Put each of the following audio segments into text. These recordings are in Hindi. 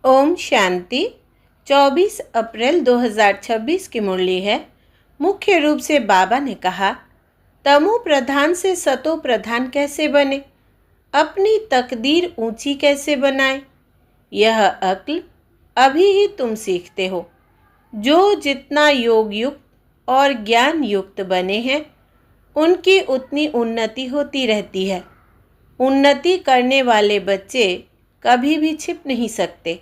ओम शांति। 24 अप्रैल 2026 की मुरली है। मुख्य रूप से बाबा ने कहा, तमो प्रधान से सतो प्रधान कैसे बने, अपनी तकदीर ऊंची कैसे बनाए, यह अक्ल अभी ही तुम सीखते हो। जो जितना योग युक्त और ज्ञान युक्त बने हैं, उनकी उतनी उन्नति होती रहती है। उन्नति करने वाले बच्चे कभी भी छिप नहीं सकते।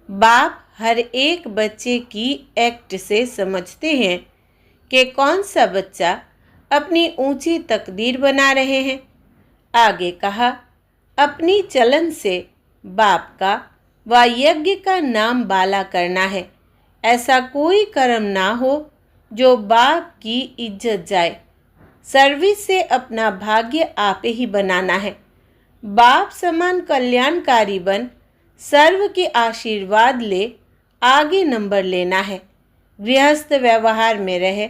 बाप हर एक बच्चे की एक्ट से समझते हैं कि कौन सा बच्चा अपनी ऊंची तकदीर बना रहे हैं। आगे कहा, अपनी चलन से बाप का व यज्ञ का नाम बाला करना है। ऐसा कोई कर्म ना हो जो बाप की इज्जत जाए। सर्विस से अपना भाग्य आप ही बनाना है। बाप समान कल्याणकारी बन सर्व के आशीर्वाद ले आगे नंबर लेना है। गृहस्थ व्यवहार में रहे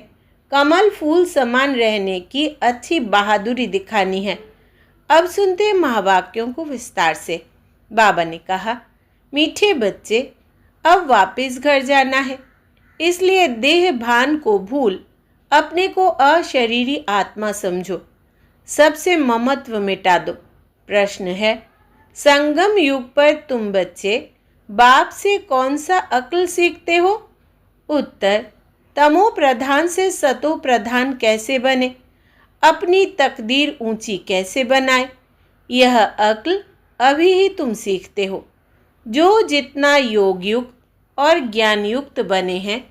कमल फूल समान रहने की अच्छी बहादुरी दिखानी है। अब सुनते हैं महावाक्यों को विस्तार से। बाबा ने कहा, मीठे बच्चे, अब वापस घर जाना है, इसलिए देह भान को भूल अपने को अशरीरी आत्मा समझो। सबसे ममत्व मिटा दो। प्रश्न है, संगम युग पर तुम बच्चे बाप से कौन सा अक्ल सीखते हो? उत्तर, तमो प्रधान से सतो प्रधान कैसे बने, अपनी तकदीर ऊंची कैसे बनाए, यह अक्ल अभी ही तुम सीखते हो। जो जितना योग युक्त और ज्ञान युक्त बने हैं,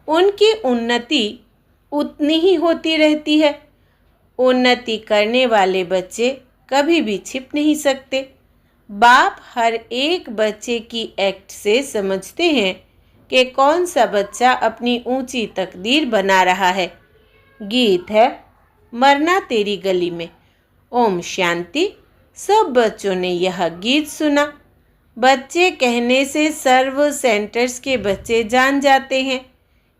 उनकी उन्नति उतनी ही होती रहती है। उन्नति करने वाले बच्चे कभी भी छिप नहीं सकते। बाप हर एक बच्चे की एक्ट से समझते हैं कि कौन सा बच्चा अपनी ऊंची तकदीर बना रहा है। गीत है, मरना तेरी गली में। ओम शांति। सब बच्चों ने यह गीत सुना। बच्चे कहने से सर्व सेंटर्स के बच्चे जान जाते हैं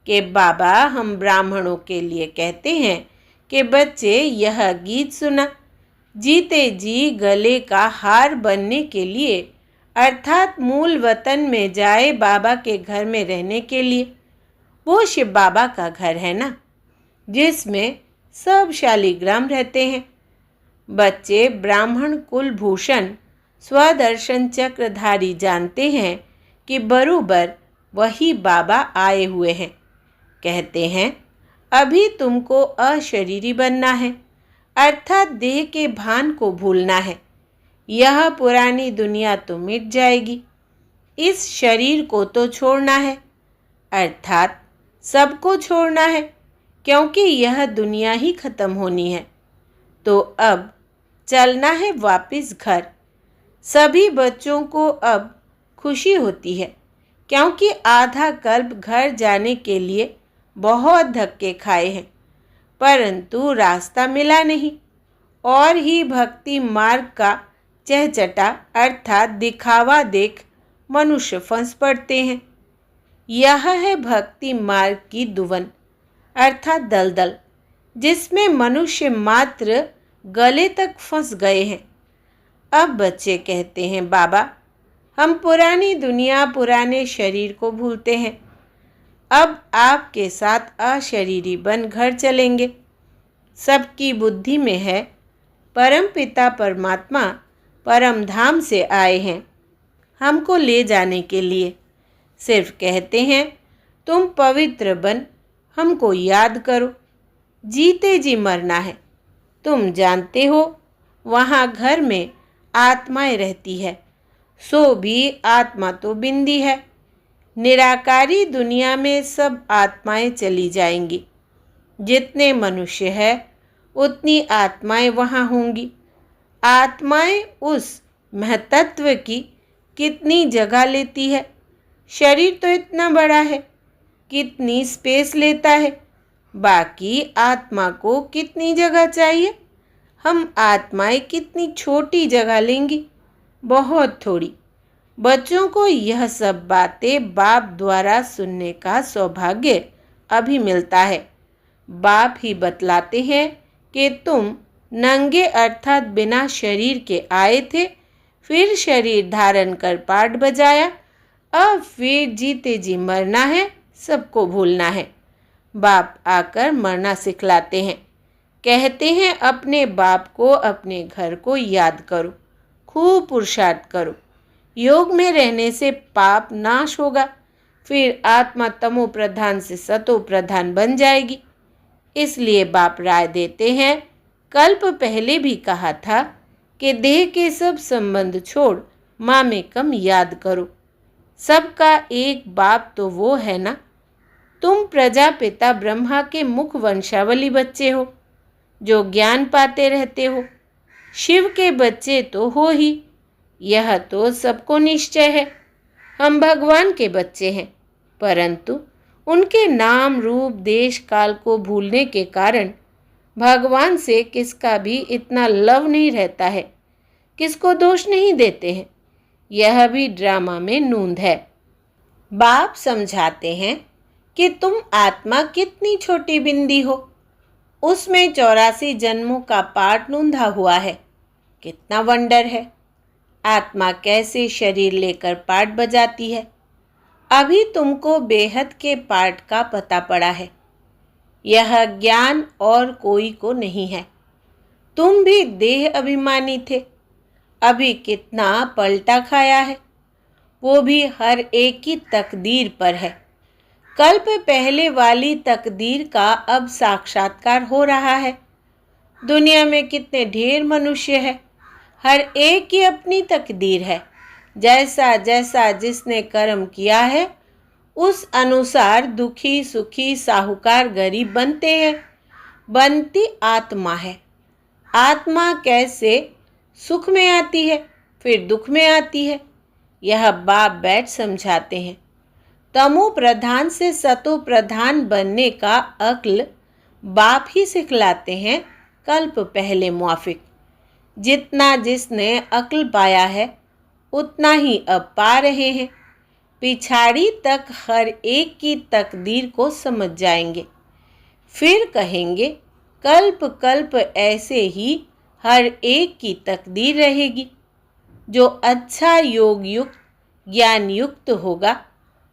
कि बाबा हम ब्राह्मणों के लिए कहते हैं कि बच्चे यह गीत सुना। जीते जी गले का हार बनने के लिए, अर्थात मूल वतन में जाए बाबा के घर में रहने के लिए। वो शिव बाबा का घर है ना, जिसमें सब शालिग्राम रहते हैं। बच्चे ब्राह्मण कुलभूषण स्वदर्शन चक्रधारी जानते हैं कि बरोबर वही बाबा आए हुए हैं। कहते हैं, अभी तुमको अशरीरी बनना है, अर्थात देह के भान को भूलना है। यह पुरानी दुनिया तो मिट जाएगी, इस शरीर को तो छोड़ना है, अर्थात सबको छोड़ना है, क्योंकि यह दुनिया ही खत्म होनी है। तो अब चलना है वापस घर। सभी बच्चों को अब खुशी होती है, क्योंकि आधा कल्प घर जाने के लिए बहुत धक्के खाए हैं, परंतु रास्ता मिला नहीं। और ही भक्ति मार्ग का चहचटा अर्थात दिखावा देख मनुष्य फंस पड़ते हैं। यह है भक्ति मार्ग की दुवन अर्थात दलदल, जिसमें मनुष्य मात्र गले तक फंस गए हैं। अब बच्चे कहते हैं, बाबा हम पुरानी दुनिया पुराने शरीर को भूलते हैं। अब आपके साथ अशरीरी बन घर चलेंगे। सबकी बुद्धि में है परम पिता परमात्मा परम धाम से आए हैं हमको ले जाने के लिए। सिर्फ कहते हैं, तुम पवित्र बन हमको याद करो। जीते जी मरना है। तुम जानते हो वहाँ घर में आत्माएं रहती है, सो भी आत्मा तो बिंदी है। निराकारी दुनिया में सब आत्माएं चली जाएंगी। जितने मनुष्य है उतनी आत्माएं वहाँ होंगी। आत्माएं उस महतत्व की कितनी जगह लेती है। शरीर तो इतना बड़ा है, कितनी स्पेस लेता है, बाकी आत्मा को कितनी जगह चाहिए। हम आत्माएं कितनी छोटी जगह लेंगी, बहुत थोड़ी। बच्चों को यह सब बातें बाप द्वारा सुनने का सौभाग्य अभी मिलता है। बाप ही बतलाते हैं कि तुम नंगे अर्थात बिना शरीर के आए थे, फिर शरीर धारण कर पाठ बजाया, अब फिर जीते जी मरना है, सबको भूलना है। बाप आकर मरना सिखलाते हैं। कहते हैं अपने बाप को, अपने घर को याद करो, खूब पुरुषार्थ करो। योग में रहने से पाप नाश होगा, फिर आत्मा तमो प्रधान से सतो प्रधान बन जाएगी। इसलिए बाप राय देते हैं, कल्प पहले भी कहा था कि देह के सब संबंध छोड़ माँ में कम याद करो। सबका एक बाप तो वो है ना। तुम प्रजापिता ब्रह्मा के मुख वंशावली बच्चे हो, जो ज्ञान पाते रहते हो। शिव के बच्चे तो हो ही, यह तो सबको निश्चय है। हम भगवान के बच्चे हैं, परंतु उनके नाम रूप देश काल को भूलने के कारण भगवान से किसका भी इतना लव नहीं रहता है, किसको दोष नहीं देते हैं। यह भी ड्रामा में नूंद है। बाप समझाते हैं कि तुम आत्मा कितनी छोटी बिंदी हो, उसमें 84 जन्मों का पाठ नूंधा हुआ है। कितना वंडर है, आत्मा कैसे शरीर लेकर पाठ बजाती है। अभी तुमको बेहद के पाठ का पता पड़ा है। यह ज्ञान और कोई को नहीं है। तुम भी देह अभिमानी थे, अभी कितना पलटा खाया है, वो भी हर एक की तकदीर पर है। कल्प पहले वाली तकदीर का अब साक्षात्कार हो रहा है। दुनिया में कितने ढेर मनुष्य है, हर एक की अपनी तकदीर है। जैसा जैसा जिसने कर्म किया है, उस अनुसार दुखी सुखी साहूकार गरीब बनते हैं। बनती आत्मा है। आत्मा कैसे सुख में आती है, फिर दुख में आती है, यह बाप बैठ समझाते हैं। तमो प्रधान से सतो प्रधान बनने का अक्ल बाप ही सिखलाते हैं, कल्प पहले मुआफिक। जितना जिसने अक्ल पाया है, उतना ही अब पा रहे हैं। पिछाड़ी तक हर एक की तकदीर को समझ जाएंगे, फिर कहेंगे कल्प कल्प ऐसे ही हर एक की तकदीर रहेगी। जो अच्छा योग युक्त ज्ञान युक्त होगा,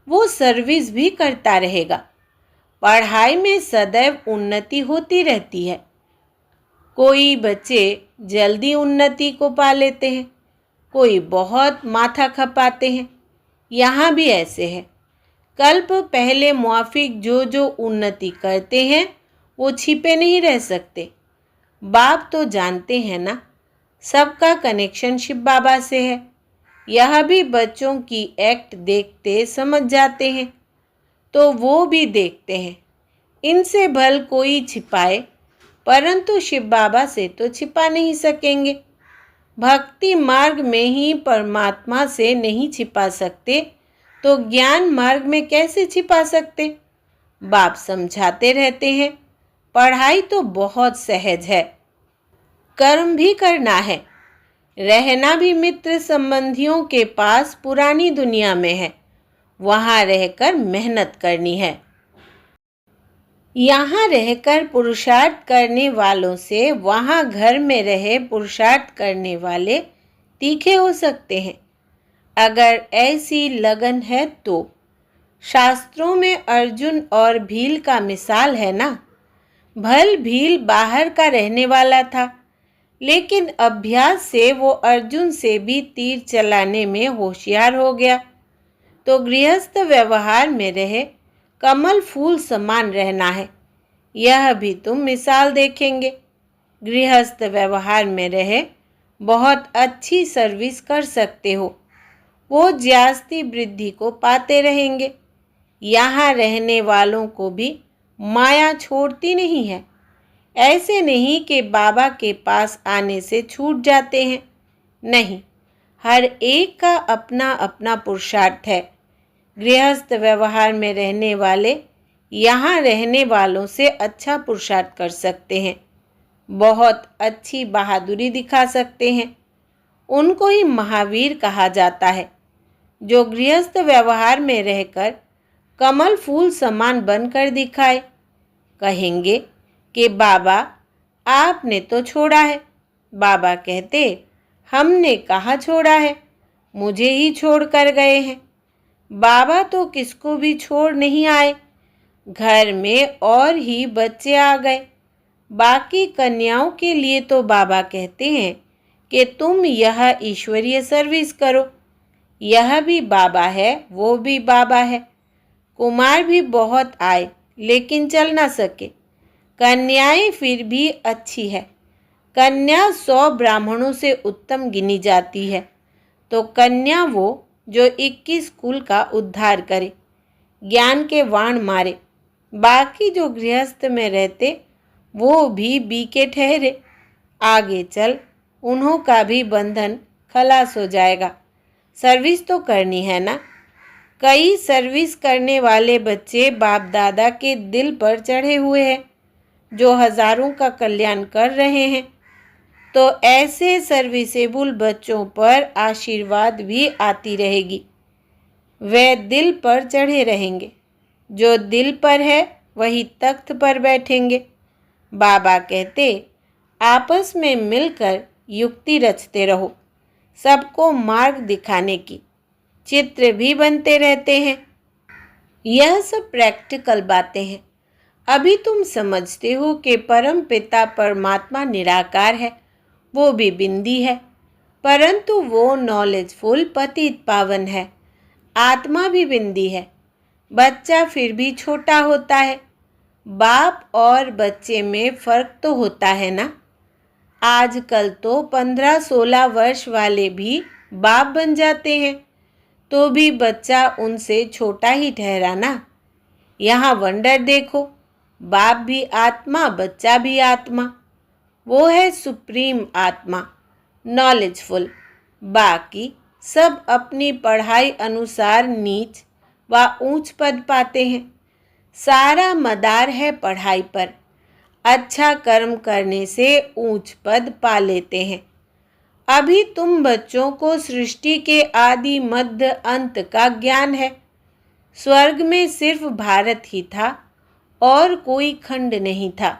वो सर्विस भी करता रहेगा। पढ़ाई में सदैव उन्नति होती रहती है। कोई बच्चे जल्दी उन्नति को पा लेते हैं, कोई बहुत माथा खपाते हैं। यहाँ भी ऐसे है। कल्प पहले मुआफिक जो उन्नति करते हैं, वो छिपे नहीं रह सकते। बाप तो जानते हैं ना, सबका कनेक्शन शिव बाबा से है। यह भी बच्चों की एक्ट देखते समझ जाते हैं, तो वो भी देखते हैं। इनसे भल कोई छिपाए, परंतु शिव बाबा से तो छिपा नहीं सकेंगे। भक्ति मार्ग में ही परमात्मा से नहीं छिपा सकते, तो ज्ञान मार्ग में कैसे छिपा सकते। बाप समझाते रहते हैं, पढ़ाई तो बहुत सहज है, कर्म भी करना है। रहना भी मित्र संबंधियों के पास पुरानी दुनिया में है, वहाँ रहकर मेहनत करनी है। यहाँ रहकर पुरुषार्थ करने वालों से वहाँ घर में रहे पुरुषार्थ करने वाले तीखे हो सकते हैं, अगर ऐसी लगन है तो। शास्त्रों में अर्जुन और भील का मिसाल है ना। भल भील बाहर का रहने वाला था, लेकिन अभ्यास से वो अर्जुन से भी तीर चलाने में होशियार हो गया। तो गृहस्थ व्यवहार में रहे कमल फूल समान रहना है, यह भी तुम मिसाल देखेंगे। गृहस्थ व्यवहार में रहे बहुत अच्छी सर्विस कर सकते हो, वो ज्यास्ती वृद्धि को पाते रहेंगे। यहाँ रहने वालों को भी माया छोड़ती नहीं है। ऐसे नहीं कि बाबा के पास आने से छूट जाते हैं, नहीं, हर एक का अपना अपना पुरुषार्थ है। गृहस्थ व्यवहार में रहने वाले यहाँ रहने वालों से अच्छा पुरुषार्थ कर सकते हैं, बहुत अच्छी बहादुरी दिखा सकते हैं। उनको ही महावीर कहा जाता है, जो गृहस्थ व्यवहार में रहकर कमल फूल समान बनकर दिखाए। कहेंगे कि बाबा आपने तो छोड़ा है। बाबा कहते, हमने कहाँ छोड़ा है, मुझे ही छोड़ कर गए हैं। बाबा तो किसको भी छोड़ नहीं आए। घर में और ही बच्चे आ गए। बाकी कन्याओं के लिए तो बाबा कहते हैं कि तुम यह ईश्वरीय सर्विस करो। यह भी बाबा है, वो भी बाबा है। कुमार भी बहुत आए लेकिन चल ना सके। कन्याएं फिर भी अच्छी है। कन्या 100 ब्राह्मणों से उत्तम गिनी जाती है। तो कन्या वो जो 21 कुल का उद्धार करे, ज्ञान के वाण मारे। बाकी जो गृहस्थ में रहते वो भी बीके ठहरे। आगे चल उन्हों का भी बंधन खलास हो जाएगा। सर्विस तो करनी है ना। कई सर्विस करने वाले बच्चे बाप दादा के दिल पर चढ़े हुए हैं, जो हजारों का कल्याण कर रहे हैं। तो ऐसे सर्विसेबल बच्चों पर आशीर्वाद भी आती रहेगी। वे दिल पर चढ़े रहेंगे। जो दिल पर है वही तख्त पर बैठेंगे। बाबा कहते आपस में मिलकर युक्ति रचते रहो, सबको मार्ग दिखाने की। चित्र भी बनते रहते हैं। यह सब प्रैक्टिकल बातें हैं। अभी तुम समझते हो कि परम पिता परमात्मा निराकार है, वो भी बिंदी है, परंतु वो नॉलेजफुल पतित पावन है। आत्मा भी बिंदी है। बच्चा फिर भी छोटा होता है। बाप और बच्चे में फर्क तो होता है ना। आजकल तो 15-16 वर्ष वाले भी बाप बन जाते हैं, तो भी बच्चा उनसे छोटा ही ठहरा ना। यहाँ वंडर देखो, बाप भी आत्मा, बच्चा भी आत्मा। वो है सुप्रीम आत्मा, नॉलेजफुल। बाकी सब अपनी पढ़ाई अनुसार नीच व ऊंच पद पाते हैं। सारा मदार है पढ़ाई पर। अच्छा कर्म करने से ऊंच पद पा लेते हैं। अभी तुम बच्चों को सृष्टि के आदि मध्य अंत का ज्ञान है। स्वर्ग में सिर्फ भारत ही था और कोई खंड नहीं था।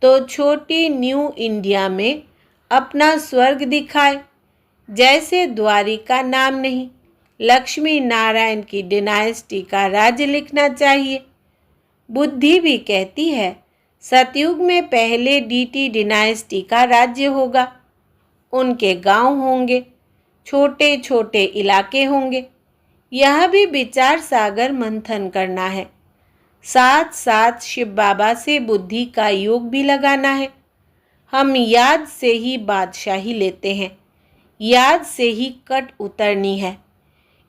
तो छोटी न्यू इंडिया में अपना स्वर्ग दिखाए। जैसे द्वारिका नाम नहीं, लक्ष्मी नारायण की डिनाइस्टी का राज्य लिखना चाहिए। बुद्धि भी कहती है सतयुग में पहले डीटी डिनाइस्टी का राज्य होगा। उनके गांव होंगे, छोटे छोटे इलाके होंगे। यह भी विचार सागर मंथन करना है। साथ साथ शिव बाबा से बुद्धि का योग भी लगाना है। हम याद से ही बादशाही लेते हैं, याद से ही कट उतरनी है।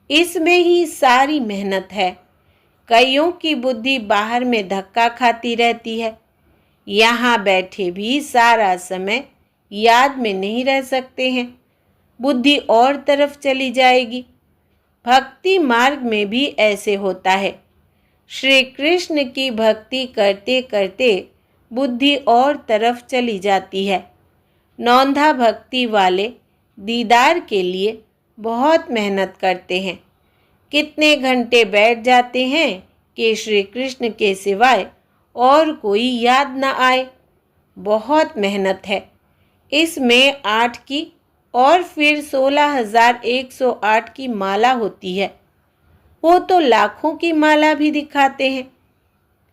इसमें ही सारी मेहनत है। कईयों की बुद्धि बाहर में धक्का खाती रहती है। यहाँ बैठे भी सारा समय याद में नहीं रह सकते हैं। बुद्धि और तरफ चली जाएगी। भक्ति मार्ग में भी ऐसे होता है। श्री कृष्ण की भक्ति करते करते बुद्धि और तरफ चली जाती है। नौंधा भक्ति वाले दीदार के लिए बहुत मेहनत करते हैं। कितने घंटे बैठ जाते हैं कि श्री कृष्ण के सिवाय और कोई याद न आए। बहुत मेहनत है। इसमें 8 की और फिर 16,108 की माला होती है। वो तो लाखों की माला भी दिखाते हैं।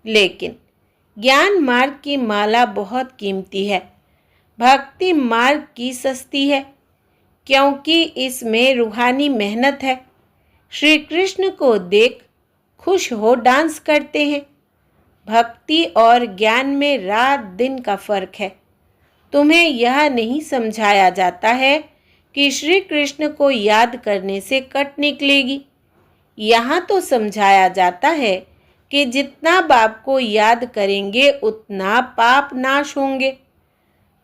लेकिन ज्ञान मार्ग की माला बहुत कीमती है। भक्ति मार्ग की सस्ती है, क्योंकि इसमें रूहानी मेहनत है। श्री कृष्ण को देख खुश हो डांस करते हैं। भक्ति और ज्ञान में रात दिन का फर्क है। तुम्हें यह नहीं समझाया जाता है कि श्री कृष्ण को याद करने से कट निकलेगी। यहाँ तो समझाया जाता है कि जितना बाप को याद करेंगे उतना पाप नाश होंगे।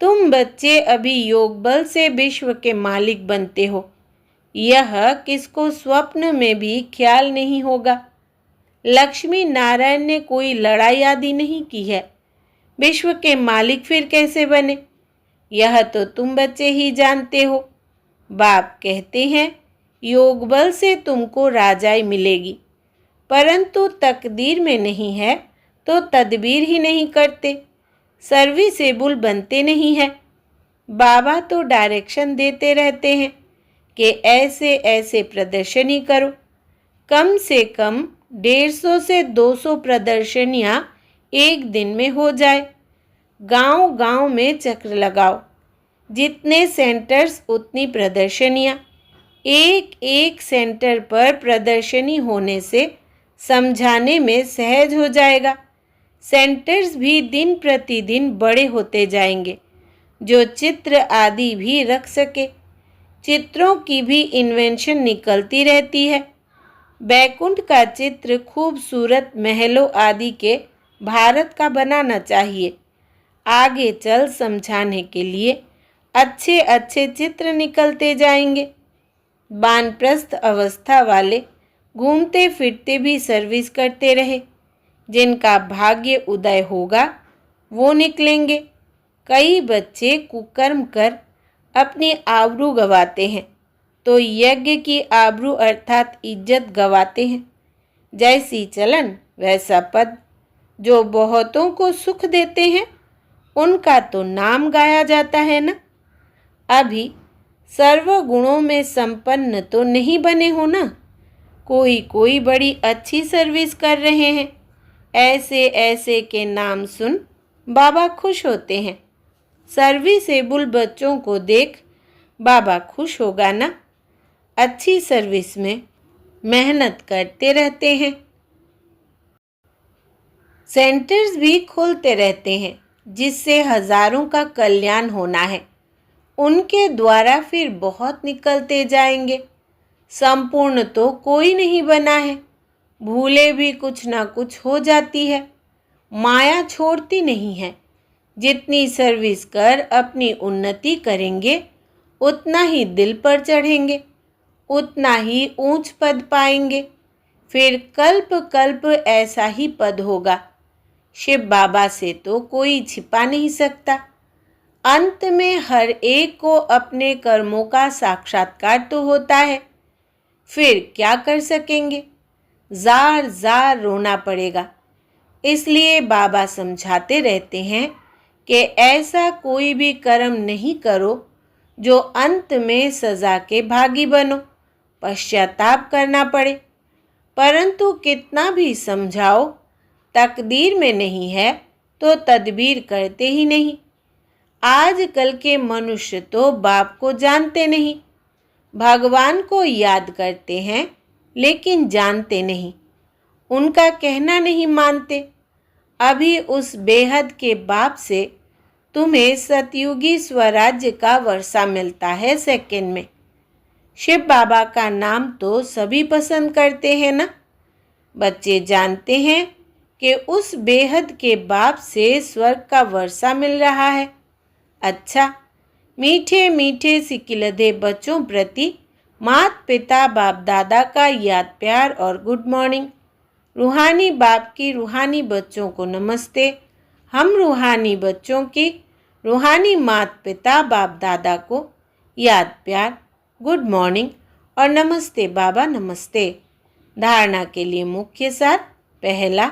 तुम बच्चे अभी योग बल से विश्व के मालिक बनते हो। यह किसको स्वप्न में भी ख्याल नहीं होगा। लक्ष्मी नारायण ने कोई लड़ाई आदि नहीं की है। विश्व के मालिक फिर कैसे बने, यह तो तुम बच्चे ही जानते हो। बाप कहते हैं योग बल से तुमको राजाई मिलेगी, परंतु तकदीर में नहीं है तो तदबीर ही नहीं करते, सर्विसेबल बनते नहीं हैं। बाबा तो डायरेक्शन देते रहते हैं कि ऐसे ऐसे प्रदर्शनी करो। कम से कम 150 से 200 प्रदर्शनियाँ एक दिन में हो जाए। गांव-गांव में चक्र लगाओ, जितने सेंटर्स उतनी प्रदर्शनियाँ। एक एक सेंटर पर प्रदर्शनी होने से समझाने में सहज हो जाएगा। सेंटर्स भी दिन प्रतिदिन बड़े होते जाएंगे, जो चित्र आदि भी रख सके। चित्रों की भी इन्वेंशन निकलती रहती है। बैकुंठ का चित्र खूबसूरत महलों आदि के भारत का बनाना चाहिए। आगे चल समझाने के लिए अच्छे अच्छे चित्र निकलते जाएंगे। वानप्रस्थ अवस्था वाले घूमते फिरते भी सर्विस करते रहे। जिनका भाग्य उदय होगा वो निकलेंगे। कई बच्चे कुकर्म कर अपनी आबरू गंवाते हैं, तो यज्ञ की आबरू अर्थात इज्जत गंवाते हैं। जैसी चलन वैसा पद। जो बहुतों को सुख देते हैं उनका तो नाम गाया जाता है ना। अभी सर्व गुणों में संपन्न तो नहीं बने हो ना। कोई कोई बड़ी अच्छी सर्विस कर रहे हैं। ऐसे ऐसे के नाम सुन बाबा खुश होते हैं। सर्विसेबल बच्चों को देख बाबा खुश होगा ना। अच्छी सर्विस में मेहनत करते रहते हैं। सेंटर्स भी खोलते रहते हैं, जिससे हजारों का कल्याण होना है। उनके द्वारा फिर बहुत निकलते जाएंगे। संपूर्ण तो कोई नहीं बना है। भूले भी कुछ ना कुछ हो जाती है। माया छोड़ती नहीं है। जितनी सर्विस कर अपनी उन्नति करेंगे उतना ही दिल पर चढ़ेंगे, उतना ही ऊंच पद पाएंगे। फिर कल्प कल्प ऐसा ही पद होगा। शिव बाबा से तो कोई छिपा नहीं सकता। अंत में हर एक को अपने कर्मों का साक्षात्कार तो होता है। फिर क्या कर सकेंगे? जार जार रोना पड़ेगा। इसलिए बाबा समझाते रहते हैं कि ऐसा कोई भी कर्म नहीं करो जो अंत में सजा के भागी बनो, पश्चाताप करना पड़े। परंतु कितना भी समझाओ, तकदीर में नहीं है तो तदबीर करते ही नहीं। आजकल के मनुष्य तो बाप को जानते नहीं। भगवान को याद करते हैं लेकिन जानते नहीं। उनका कहना नहीं मानते। अभी उस बेहद के बाप से तुम्हें सतयुगी स्वराज्य का वर्षा मिलता है सेकंड में। शिव बाबा का नाम तो सभी पसंद करते हैं ना। बच्चे जानते हैं कि उस बेहद के बाप से स्वर्ग का वर्षा मिल रहा है। अच्छा, मीठे मीठे सिकिलधे बच्चों प्रति माता पिता बाप दादा का याद प्यार और गुड मॉर्निंग। रूहानी बाप की रूहानी बच्चों को नमस्ते। हम रूहानी बच्चों की रूहानी माता पिता बाप दादा को याद प्यार, गुड मॉर्निंग और नमस्ते बाबा नमस्ते। धारणा के लिए मुख्य सार। पहला,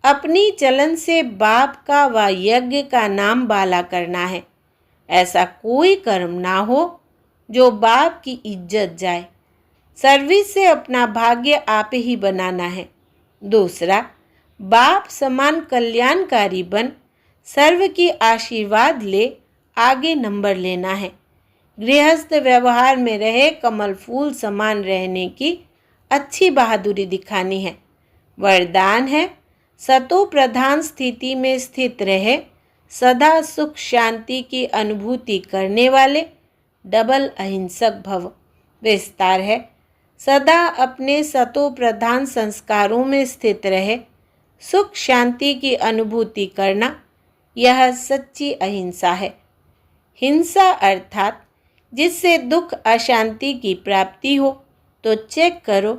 अपनी चलन से बाप का व यज्ञ का नाम बाला करना है। ऐसा कोई कर्म ना हो जो बाप की इज्जत जाए। सर्विस से अपना भाग्य आप ही बनाना है। दूसरा, बाप समान कल्याणकारी बन सर्व की आशीर्वाद ले आगे नंबर लेना है। गृहस्थ व्यवहार में रहे कमल फूल समान रहने की अच्छी बहादुरी दिखानी है। वरदान है, सतो प्रधान स्थिति में स्थित रहे, सदा सुख शांति की अनुभूति करने वाले, डबल अहिंसक भव। विस्तार है, सदा अपने सतो प्रधान संस्कारों में स्थित रहे, सुख शांति की अनुभूति करना, यह सच्ची अहिंसा है। हिंसा अर्थात जिससे दुख अशांति की प्राप्ति हो। तो चेक करो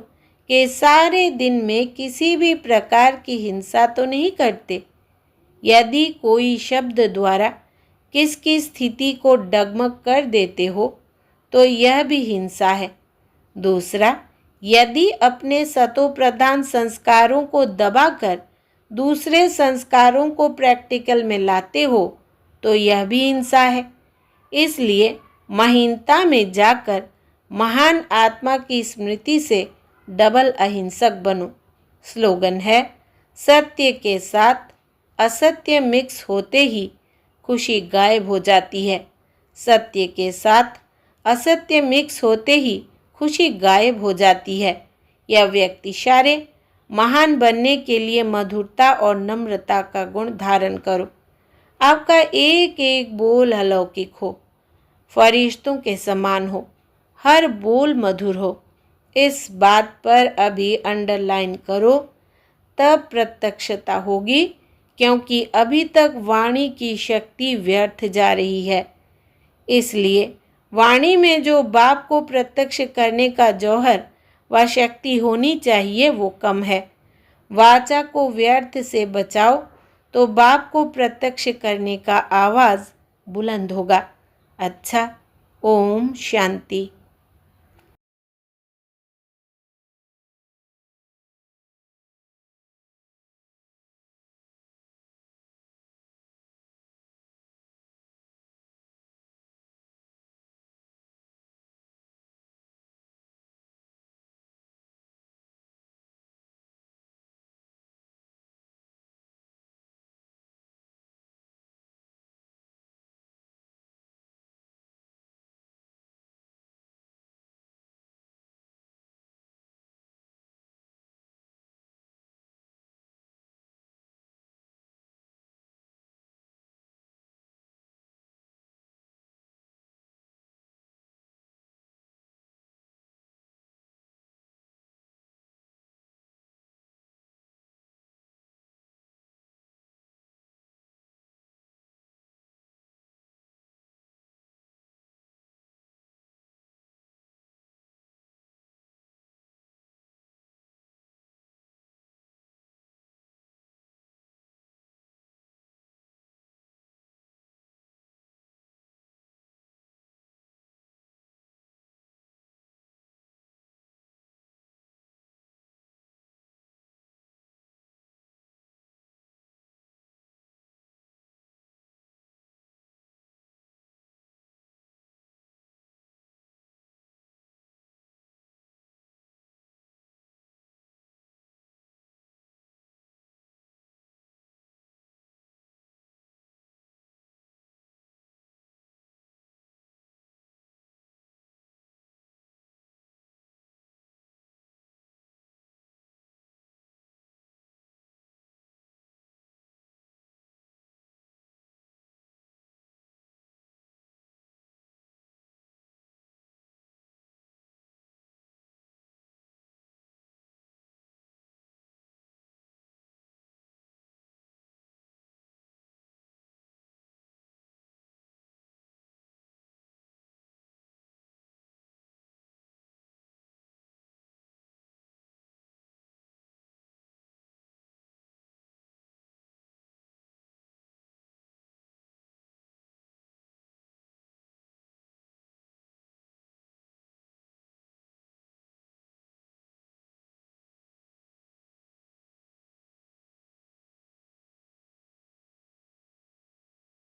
कि सारे दिन में किसी भी प्रकार की हिंसा तो नहीं करते। यदि कोई शब्द द्वारा किसकी स्थिति को डगमग कर देते हो तो यह भी हिंसा है। दूसरा, यदि अपने सतोप्रधान संस्कारों को दबाकर दूसरे संस्कारों को प्रैक्टिकल में लाते हो तो यह भी हिंसा है। इसलिए महीनता में जाकर महान आत्मा की स्मृति से डबल अहिंसक बनो। स्लोगन है, सत्य के साथ असत्य मिक्स होते ही खुशी गायब हो जाती है। सत्य के साथ असत्य मिक्स होते ही खुशी गायब हो जाती है। यह व्यक्ति सारे महान बनने के लिए मधुरता और नम्रता का गुण धारण करो। आपका एक एक बोल अलौकिक हो, फरिश्तों के समान हो, हर बोल मधुर हो। इस बात पर अभी अंडरलाइन करो, तब प्रत्यक्षता होगी, क्योंकि अभी तक वाणी की शक्ति व्यर्थ जा रही है। इसलिए वाणी में जो बाप को प्रत्यक्ष करने का जौहर व शक्ति होनी चाहिए वो कम है। वाचा को व्यर्थ से बचाओ तो बाप को प्रत्यक्ष करने का आवाज़ बुलंद होगा। अच्छा, ओम शांति।